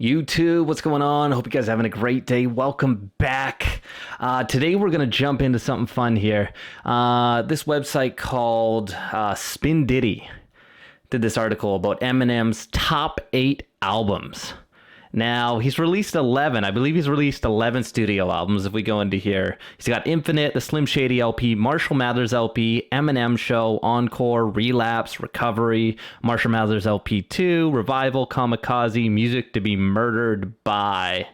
YouTube, what's going on? Hope you guys are having a great day. Welcome back. Today we're going to jump into something fun here. This website called Spin Diddy did this article about Eminem's top 8 albums. Now, he's released 11. I believe he's released 11 studio albums if we go into here. He's got Infinite, the Slim Shady LP, Marshall Mathers LP, Eminem Show, Encore, Relapse, Recovery, Marshall Mathers LP 2, Revival, Kamikaze, Music to be Murdered By.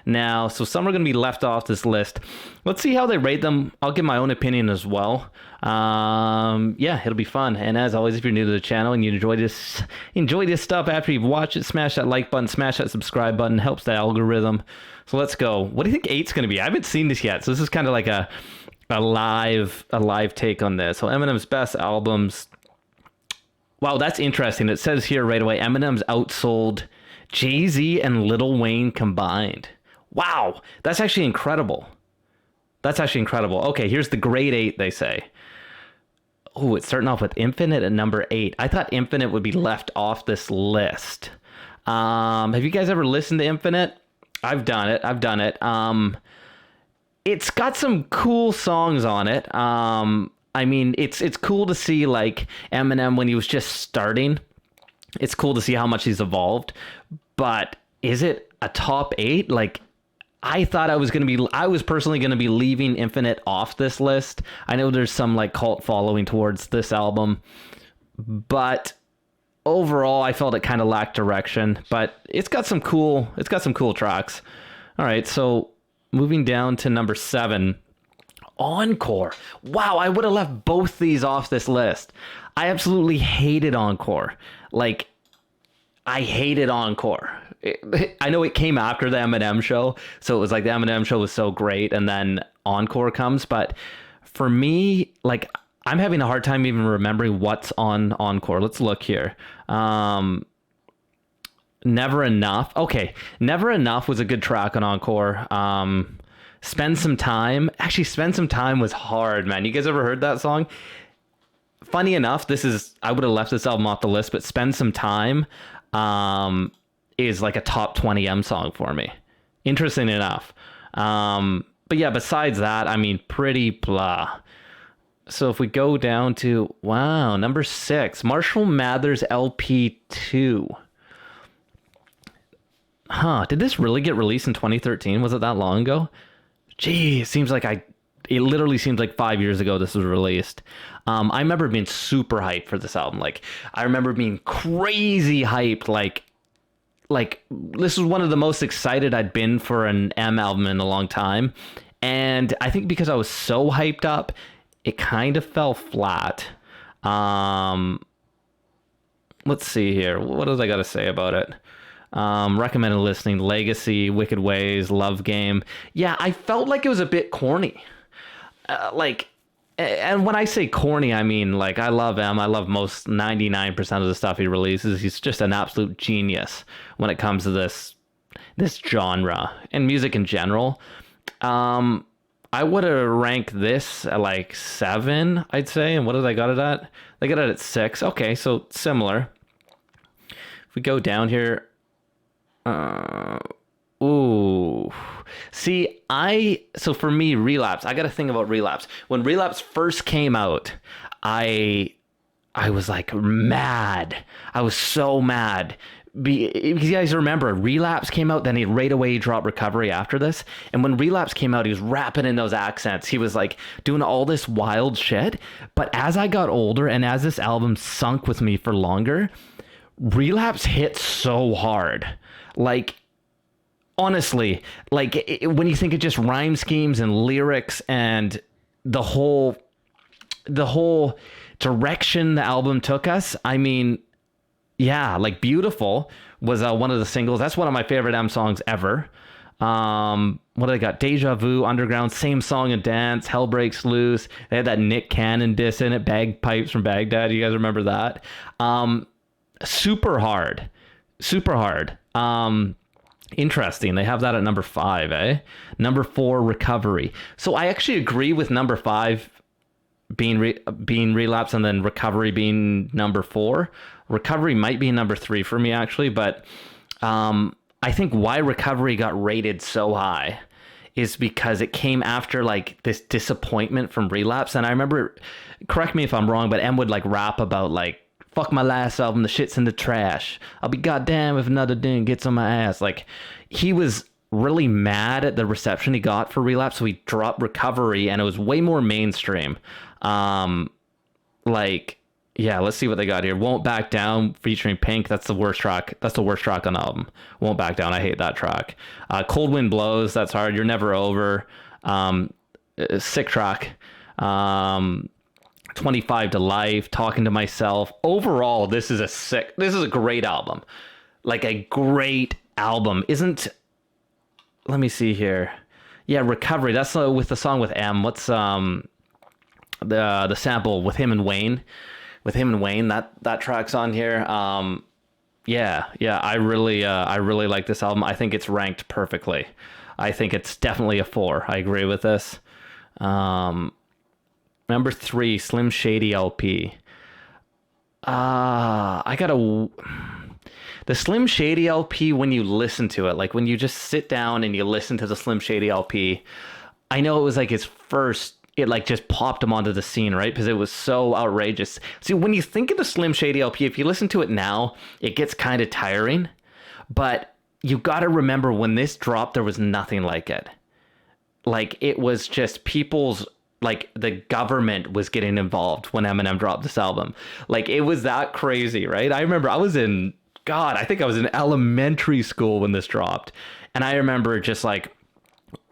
Now, so some are going to be left off this list. Let's see how they rate them. I'll give my own opinion as well. Yeah, it'll be fun. And as always, if you're new to the channel and you enjoy this stuff after you've watched it, smash that like button, smash that subscribe button, helps the algorithm. So let's go. What do you think 8's going to be? I haven't seen this yet, so this is kind of like a live take on this. So Eminem's best albums. Wow, that's interesting. It says here right away, Eminem's outsold Jay-Z and Lil Wayne combined. Wow, that's actually incredible. Okay, here's the grade 8, they say. Oh, it's starting off with Infinite at number 8. I thought Infinite would be left off this list. Have you guys ever listened to Infinite? I've done it. It's got some cool songs on it. I mean, it's cool to see like Eminem when he was just starting. It's cool to see how much he's evolved. But is it a top 8? Like, I thought I was personally going to be leaving Infinite off this list. I know there's some like cult following towards this album, but overall I felt it kind of lacked direction, but it's got some cool tracks. All right. So moving down to number 7, Encore. Wow. I would have left both these off this list. I absolutely hated Encore. Like, I hated Encore. I know it came after the Eminem Show, so it was like the Eminem Show was so great, and then Encore comes. But for me, like, I'm having a hard time even remembering what's on Encore. Let's look here. Never Enough. Okay, Never Enough was a good track on Encore. Spend Some Time. Actually, Spend Some Time was hard, man. You guys ever heard that song? Funny enough, I would have left this album off the list, but Spend Some Time is like a top 20 M song for me. Interesting enough. But yeah, besides that, I mean, pretty blah. So if we go down to, wow, number 6, Marshall Mathers LP 2. Huh, did this really get released in 2013? Was it that long ago? Gee, it literally seems like 5 years ago this was released. I remember being super hyped for this album. Like, I remember being crazy hyped. Like this was one of the most excited I'd been for an M album in a long time. And I think because I was so hyped up, it kind of fell flat. Let's see here. What else I got to say about it? Recommended listening, Legacy, Wicked Ways, Love Game. Yeah, I felt like it was a bit corny. And when I say corny, I mean, like, I love him. I love most 99% of the stuff he releases. He's just an absolute genius when it comes to this genre and music in general. I would have ranked this at like 7, I'd say. And what did I got it at? I got it at 6. Okay, so similar. If we go down here, ooh. See, so for me, Relapse, I got to think about Relapse. When Relapse first came out, I was like mad. I was so mad. Because you guys remember, Relapse came out, then he right away dropped Recovery after this. And when Relapse came out, he was rapping in those accents. He was like doing all this wild shit. But as I got older and as this album sunk with me for longer, Relapse hit so hard. Like, honestly, like, when you think of just rhyme schemes and lyrics and the whole direction the album took us, I mean, yeah, like Beautiful was one of the singles. That's one of my favorite M songs ever. What do I got? Deja Vu, Underground, Same Song and Dance, Hell Breaks Loose. They had that Nick Cannon diss in it, Bagpipes from Baghdad. You guys remember that? Super hard. Interesting. They have that at number 5, eh? Number 4, Recovery. So I actually agree with number 5 being Relapse and then Recovery being number 4. Recovery might be number 3 for me, actually, but I I think why Recovery got rated so high is because it came after like this disappointment from Relapse. And I remember, correct me if I'm wrong, but M would like rap about like, fuck my last album, the shit's in the trash. I'll be goddamn if another ding gets on my ass. Like, he was really mad at the reception he got for Relapse, so he dropped Recovery, and it was way more mainstream. Like, yeah, let's see what they got here. Won't Back Down featuring Pink. That's the worst track. That's the worst track on the album. Won't Back Down. I hate that track. Cold Wind Blows. That's hard. You're Never Over. Sick track. 25 to Life. Talking to Myself. Overall, this is a great album. Like a great album. Let me see here. Yeah, Recovery. That's with the song with M. What's the sample with him and Wayne? With him and Wayne, that track's on here. Yeah, I really like this album. I think it's ranked perfectly. I think it's definitely a 4. I agree with this. Number 3, Slim Shady LP. The Slim Shady LP, when you listen to it, like when you just sit down and you listen to the Slim Shady LP, I know it was like his first, it like just popped him onto the scene, right? Because it was so outrageous. See, when you think of the Slim Shady LP, if you listen to it now, it gets kind of tiring. But you got to remember when this dropped, there was nothing like it. Like, it was just people's, like, the government was getting involved when Eminem dropped this album. Like, it was that crazy, right? I remember I think I was in elementary school when this dropped. And I remember just like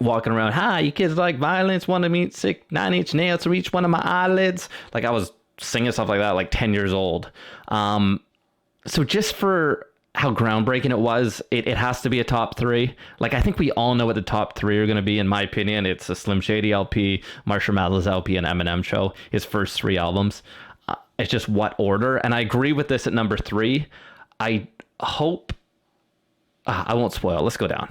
walking around, hi, you kids like violence, want to meet 9-inch nails to each one of my eyelids. Like, I was singing stuff like that, like 10 years old. So just for how groundbreaking it was, it has to be a top 3. Like, I think we all know what the top 3 are going to be, in my opinion. It's a Slim Shady LP, Marshall Mathers LP, and Eminem Show, his first 3 albums. It's just what order. And I agree with this at number 3. I hope I won't spoil. Let's go down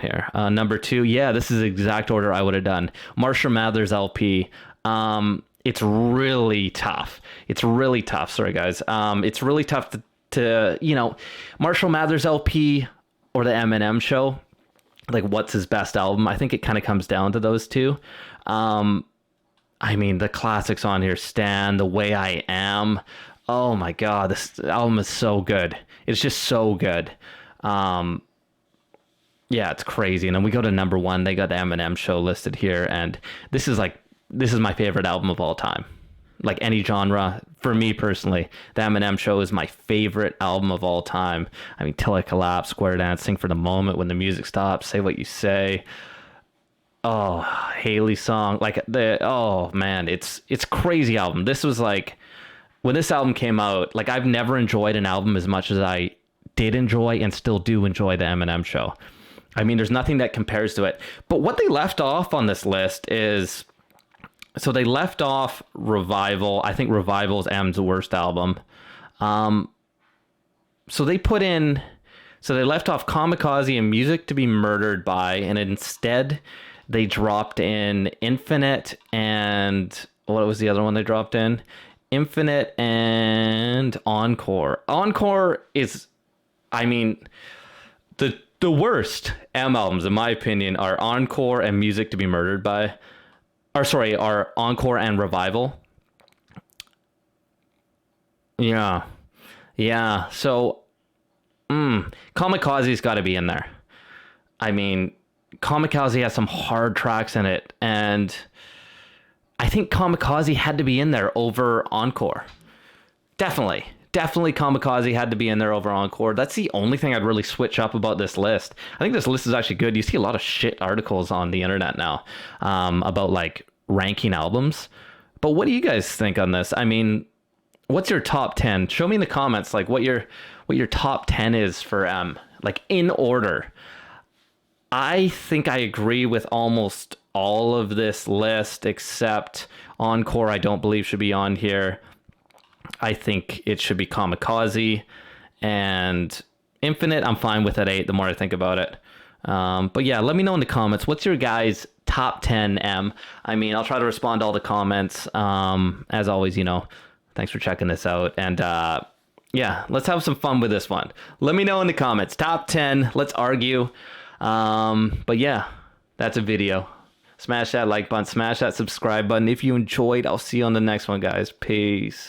here. Number 2. Yeah, this is the exact order I would have done. Marshall Mathers LP. It's really tough. Sorry, guys. It's really tough to Marshall Mathers LP or the Eminem Show. Like, what's his best album? I think it kind of comes down to those two. I mean, the classics on here, Stan, The Way I Am. Oh my God, this album is so good. It's just so good. Yeah, it's crazy. And then we go to number 1. They got the Eminem Show listed here. And this is my favorite album of all time. Like, any genre, for me personally, the Eminem Show is my favorite album of all time. I mean, Till I Collapse, Square Dance, Sing for the Moment, When the Music Stops, Say What You Say. Oh, Haley's song. Like, oh man, it's crazy album. This was like, when this album came out, like, I've never enjoyed an album as much as I did enjoy and still do enjoy the Eminem Show. I mean, there's nothing that compares to it. But what they left off on this list is, so they left off Revival. I think Revival is M's worst album. So they left off Kamikaze and Music to Be Murdered By, and instead they dropped in Infinite and, what was the other one they dropped in? Infinite and Encore. Encore is, I mean, the worst M albums, in my opinion, are Encore and Music to Be Murdered By. Are Encore and Revival. Yeah. So, Kamikaze's got to be in there. I mean, Kamikaze has some hard tracks in it, and I think Kamikaze had to be in there over Encore. Definitely Kamikaze had to be in there over Encore. That's the only thing I'd really switch up about this list. I think this list is actually good. You see a lot of shit articles on the internet now about like ranking albums. But what do you guys think on this? I mean, what's your top 10? Show me in the comments like what your top 10 is for like in order. I think I agree with almost all of this list except Encore. I don't believe should be on here. I think it should be Kamikaze, and Infinite I'm fine with at 8 the more I think about it. But yeah, let me know in the comments, what's your guys' top 10 M? I mean, I'll try to respond to all the comments. As always, thanks for checking this out. And yeah, let's have some fun with this one. Let me know in the comments. Top 10. Let's argue. But yeah, that's a video. Smash that like button. Smash that subscribe button. If you enjoyed, I'll see you on the next one, guys. Peace.